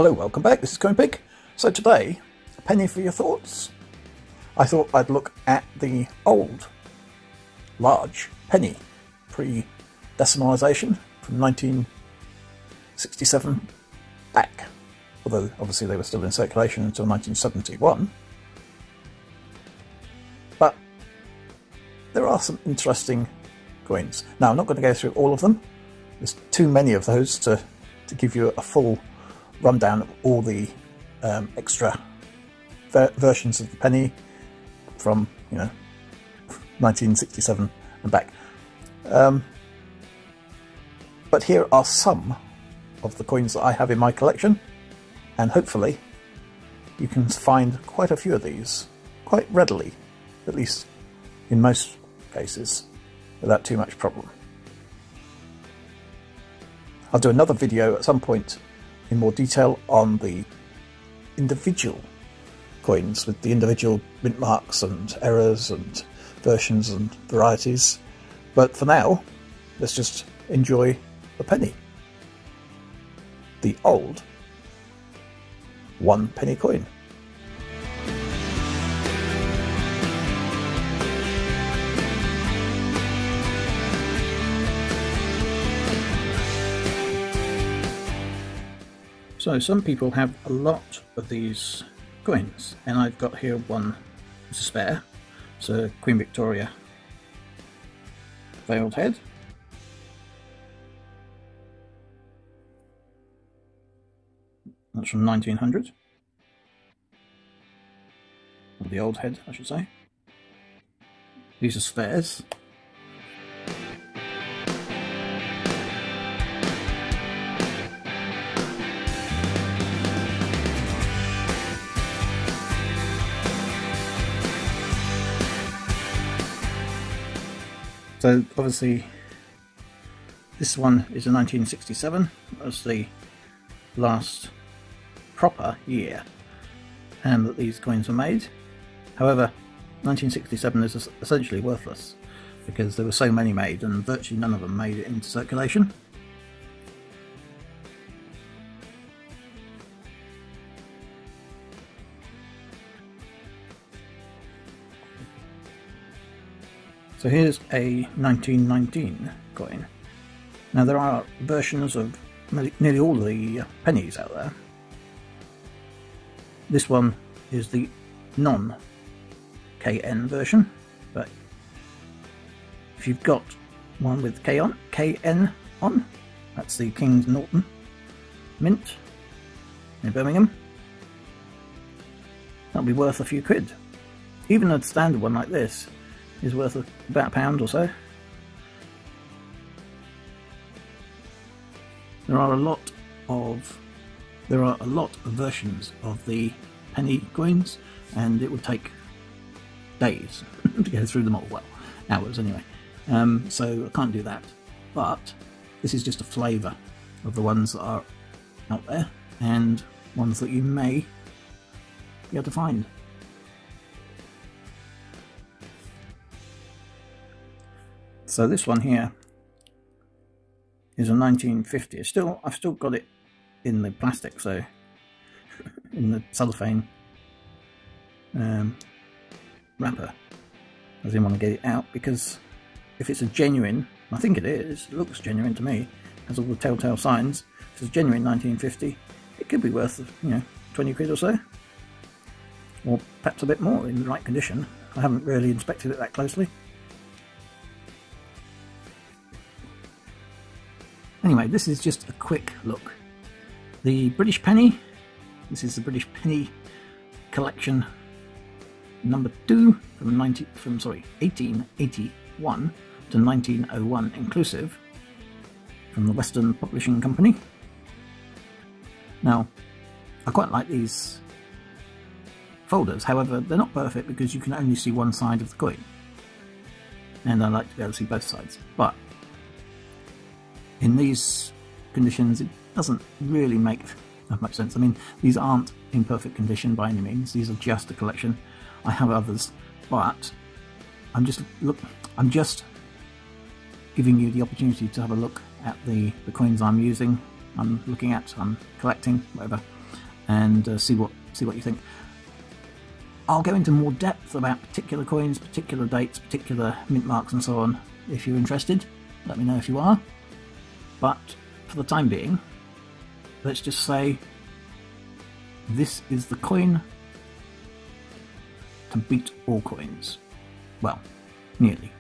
Hello, welcome back, this is Coinpig. So today, a penny for your thoughts. I thought I'd look at the old, large penny, pre-decimalisation from 1967 back. Although obviously they were still in circulation until 1971. But there are some interesting coins. Now I'm not going to go through all of them. There's too many of those to give you a full rundown of all the extra versions of the penny from 1967 and back. But here are some of the coins that I have in my collection, and hopefully you can find quite a few of these quite readily, at least in most cases, without too much problem. I'll do another video at some point in more detail on the individual coins with the individual mint marks and errors and versions and varieties. But for now, let's just enjoy the penny. The old 1 penny coin. So some people have a lot of these coins, and I've got here one as a spare. It's a Queen Victoria veiled head. That's from 1900. Or the old head, I should say. These are spares. So obviously this one is a 1967, that was the last proper year that these coins were made. However, 1967 is essentially worthless because there were so many made and virtually none of them made it into circulation. So here's a 1919 coin. Now there are versions of nearly all the pennies out there. This one is the non-KN version, but if you've got one with KN on, that's the King's Norton Mint in Birmingham, that'll be worth a few quid. Even a standard one like this is worth about £1 or so. There are a lot of versions of the penny coins, and it would take days to go through them all. Well, hours anyway. So I can't do that. But this is just a flavour of the ones that are out there, and ones that you may be able to find. So this one here is a 1950. I've still got it in the plastic, so in the cellophane wrapper. I didn't want to get it out because if it's a genuine, I think it is, it looks genuine to me, has all the telltale signs. If it's a genuine 1950, it could be worth 20 quid or so, or perhaps a bit more in the right condition. I haven't really inspected it that closely. Anyway, this is just a quick look. The British penny, this is the British penny collection number 2 from 1881 to 1901 inclusive, from the Western Publishing Company. Now, I quite like these folders, however they're not perfect because you can only see one side of the coin, and I like to be able to see both sides. But in these conditions, it doesn't really make that much sense. I mean, these aren't in perfect condition by any means. These are just a collection. I have others, but I'm just giving you the opportunity to have a look at the coins I'm using, I'm looking at, I'm collecting, whatever. and see what you think. I'll go into more depth about particular coins, particular dates, particular mint marks and so on if you're interested. Let me know if you are. But for the time being, let's just say this is the coin to beat all coins. Well, nearly.